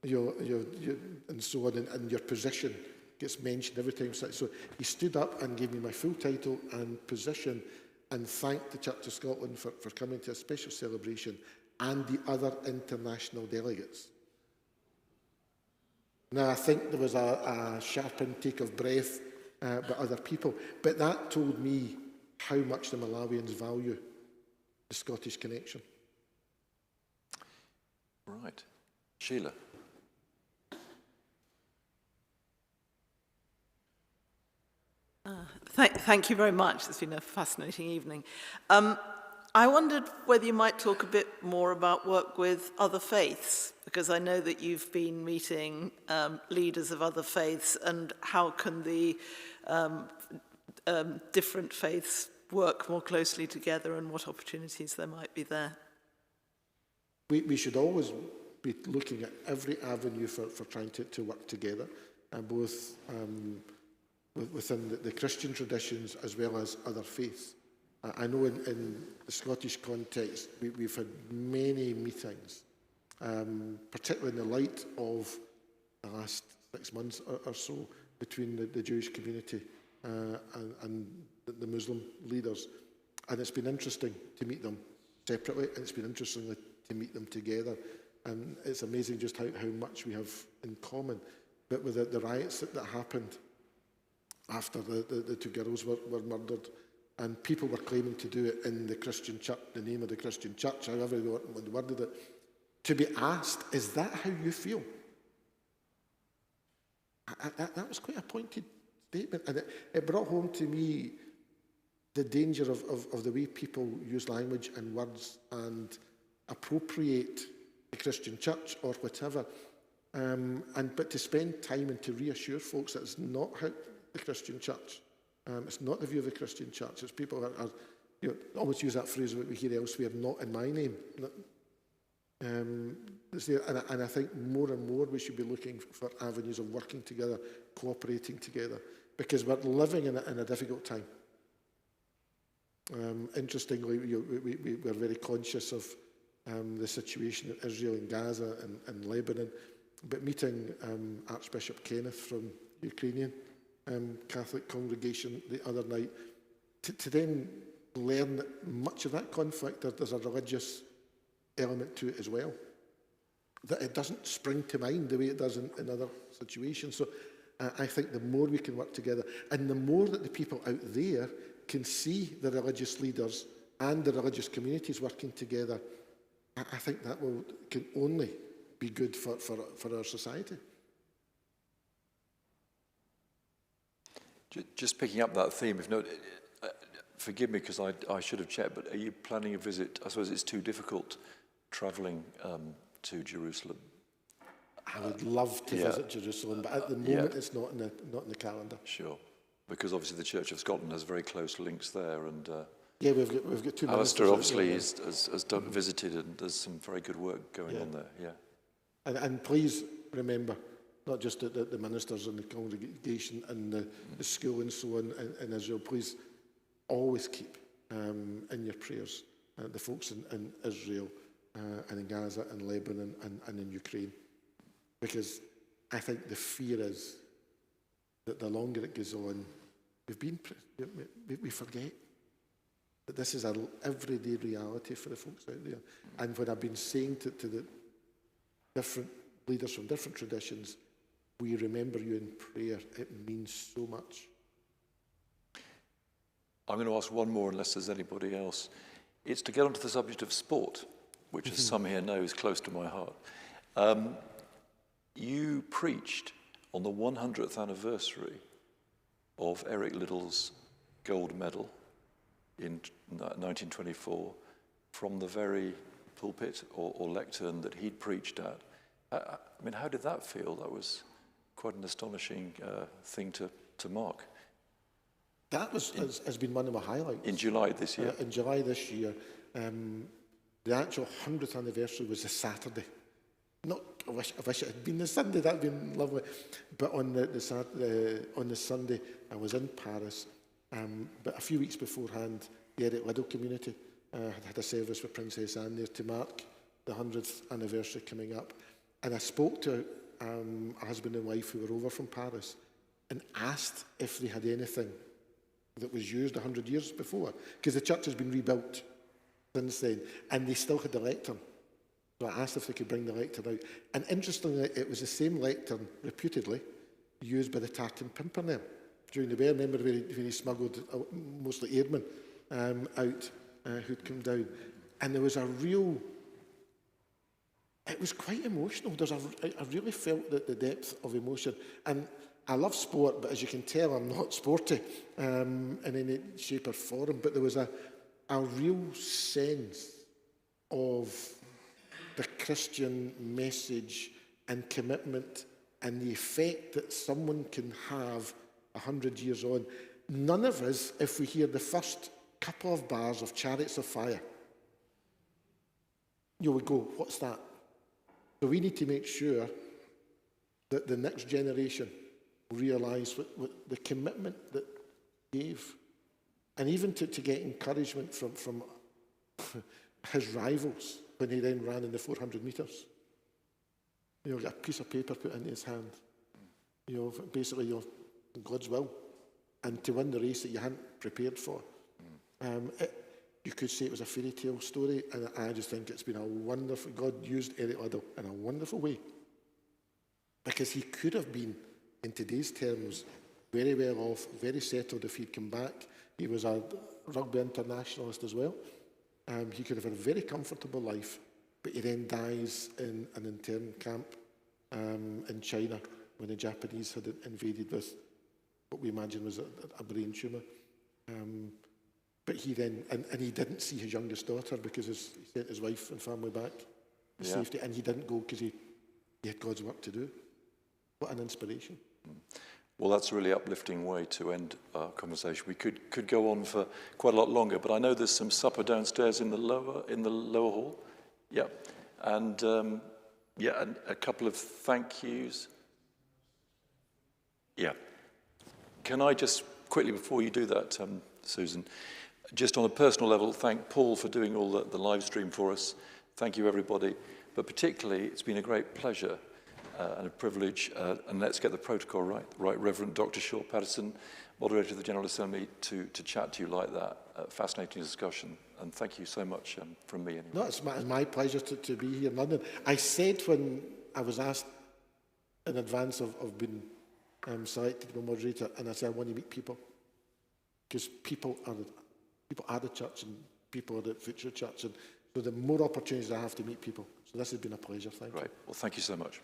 and so on, and your position gets mentioned every time. So he stood up and gave me my full title and position and thanked the Church of Scotland for coming to a special celebration and the other international delegates. Now, I think there was a sharp intake of breath by other people, but that told me how much the Malawians value the Scottish connection. Right. Sheila. Thank you very much. It's been a fascinating evening. I wondered whether you might talk a bit more about work with other faiths, because I know that you've been meeting leaders of other faiths, and how can the different faiths work more closely together, and what opportunities there might be there? We should always be looking at every avenue for trying to work together, both within the Christian traditions as well as other faiths. I know in the Scottish context, we've had many meetings, particularly in the light of the last 6 months or so, between the Jewish community and the Muslim leaders. And it's been interesting to meet them separately, and it's been interesting to meet them together. And it's amazing just how much we have in common. But with the riots that happened after the two girls were murdered, and people were claiming to do it in the Christian church, the name of the Christian church, however they worded it, to be asked, is that how you feel? That was quite a pointed statement, and it brought home to me the danger of the way people use language and words and appropriate the Christian church or whatever, but to spend time and to reassure folks that it's not how the Christian church. It's not the view of the Christian church. It's people are always use that phrase that we hear elsewhere, not in my name. And I think more and more we should be looking for avenues of working together, cooperating together, because we're living in a difficult time. Interestingly, we're very conscious of the situation in Israel and Gaza and Lebanon, but meeting Archbishop Kenneth from Ukrainian Catholic congregation the other night, to then learn that much of that conflict, there's a religious element to it as well, that it doesn't spring to mind the way it does in other situations. So I think the more we can work together, and the more that the people out there can see the religious leaders and the religious communities working together, I think that can only be good for our society. Just picking up that theme, if not, forgive me because I should have checked, but are you planning a visit? I suppose it's too difficult travelling to Jerusalem. I would love to visit Jerusalem, but at the moment it's not in the calendar. Sure, because obviously the Church of Scotland has very close links there, and yeah, we've got two. Alistair obviously has visited, and there's some very good work going on there. Yeah, and please remember, not just the ministers and the congregation and the school and so on in Israel. Please always keep in your prayers the folks in Israel and in Gaza and Lebanon and in Ukraine. Because I think the fear is that the longer it goes on, we forget that this is an everyday reality for the folks out there. And what I've been saying to the different leaders from different traditions, we remember you in prayer. It means so much. I'm going to ask one more unless there's anybody else. It's to get onto the subject of sport, which as some here know is close to my heart. You preached on the 100th anniversary of Eric Liddell's gold medal in 1924 from the very pulpit or lectern that he'd preached at. I mean, how did that feel? That was quite an astonishing thing to mark. That has been one of my highlights. In July this year? In July this year. The actual 100th anniversary was a Saturday. I wish it had been the Sunday, that would have been lovely. But on the Sunday, I was in Paris. But a few weeks beforehand, the Eric Liddell community had a service with Princess Anne there to mark the 100th anniversary coming up. And I spoke to a husband and wife who were over from Paris and asked if they had anything that was used 100 years before, because the church has been rebuilt since then, and they still had the lectern. So I asked if they could bring the lectern out. And interestingly, it was the same lectern, reputedly, used by the Tartan Pimpernel during the bear. Remember where he smuggled mostly airmen out who'd come down. And there was a real... It was quite emotional. I really felt the depth of emotion. And I love sport, but as you can tell, I'm not sporty in any shape or form. But there was a real sense of the Christian message and commitment and the effect that someone can have 100 years on. None of us, if we hear the first couple of bars of Chariots of Fire, you would go, what's that? So we need to make sure that the next generation realise what the commitment that gave. And even to get encouragement from his rivals when he then ran in the 400 metres. You know, a piece of paper put into his hand. You know, basically, God's will. And to win the race that you hadn't prepared for. You could say it was a fairy tale story, and I just think it's been a wonderful... God used Eric Liddell in a wonderful way. Because he could have been, in today's terms, very well off, very settled if he'd come back. He was a rugby internationalist as well. He could have had a very comfortable life, but he then dies in an internment camp in China when the Japanese had invaded with what we imagine was a brain tumour. But he then, and he didn't see his youngest daughter because he sent his wife and family back to safety, and he didn't go because he had God's work to do. What an inspiration. Well, that's a really uplifting way to end our conversation. We could go on for quite a lot longer, but I know there's some supper downstairs in the lower hall. Yeah, and and a couple of thank yous. Yeah. Can I just quickly, before you do that, Susan, just on a personal level, thank Paul for doing all the live stream for us. Thank you, everybody. But particularly, it's been a great pleasure and a privilege, and let's get the protocol right. Right, Reverend Dr. Shaw Patterson, Moderator of the General Assembly, to chat to you like that. Fascinating discussion, and thank you so much from me. Anyway. No, it's my pleasure to be here in London. I said when I was asked in advance of being selected to be moderator, and I said, I want to meet people. Because people are the church, and people are the future church, and so the more opportunities I have to meet people. So this has been a pleasure. Thank you. Right. Well, thank you so much.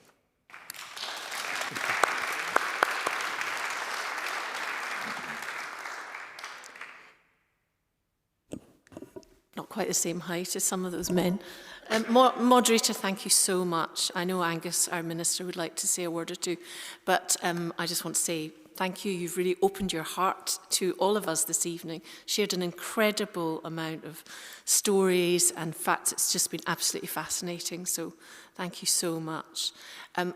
Not quite the same height as some of those men. Moderator, thank you so much. I know Angus, our minister, would like to say a word or two, but I just want to say thank you. You've really opened your heart to all of us this evening, shared an incredible amount of stories and facts. It's just been absolutely fascinating, so thank you so much.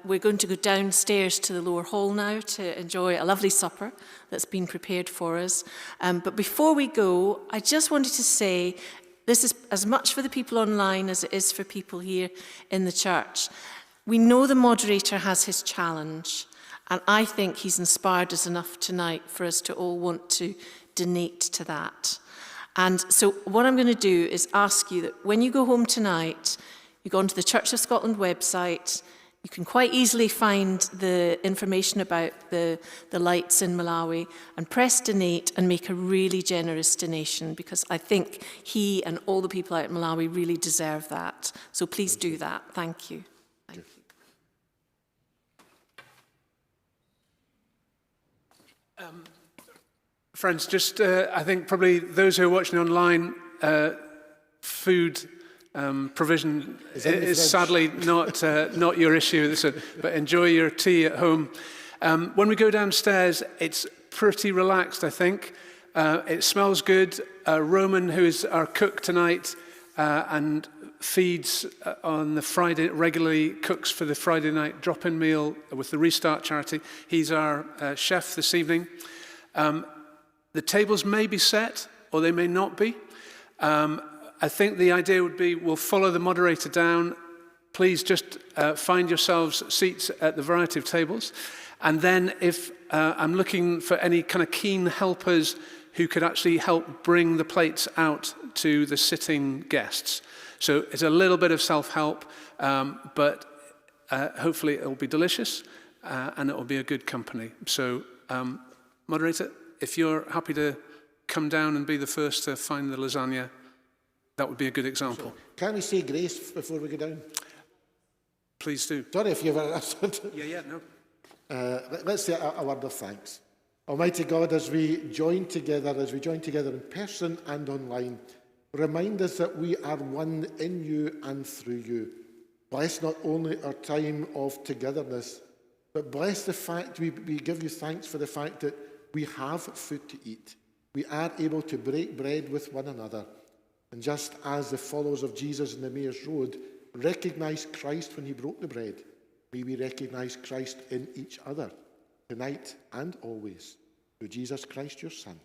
We're going to go downstairs to the lower hall now to enjoy a lovely supper that's been prepared for us. But before we go, I just wanted to say, this is as much for the people online as it is for people here in the church. We know the moderator has his challenge, and I think he's inspired us enough tonight for us to all want to donate to that. And so what I'm going to do is ask you that when you go home tonight, you go onto the Church of Scotland website. You can quite easily find the information about the lights in Malawi and press donate and make a really generous donation, because I think he and all the people out in Malawi really deserve that. So please do that. Thank you. Thank you. Friends, just I think probably those who are watching online, food provision is sadly not your issue, but enjoy your tea at home. When we go downstairs, it's pretty relaxed, I think. It smells good. Roman, who is our cook tonight and feeds on the Friday, regularly cooks for the Friday night drop-in meal with the Restart charity. He's our chef this evening. The tables may be set, or they may not be. I think the idea would be we'll follow the moderator down. Please just find yourselves seats at the variety of tables. And then if I'm looking for any kind of keen helpers who could actually help bring the plates out to the sitting guests. So it's a little bit of self-help, but hopefully it will be delicious and it will be a good company. So moderator, if you're happy to come down and be the first to find the lasagna, that would be a good example. Sure. Can we say grace before we go down? Please do. Sorry if you've answered. Yeah, no. Let's say a word of thanks. Almighty God, as we join together in person and online, remind us that we are one in you and through you. Bless not only our time of togetherness, but bless the fact we give you thanks for the fact that we have food to eat. We are able to break bread with one another. And just as the followers of Jesus in the Mayor's Road recognized Christ when he broke the bread, may we recognize Christ in each other, tonight and always, through Jesus Christ, your Son.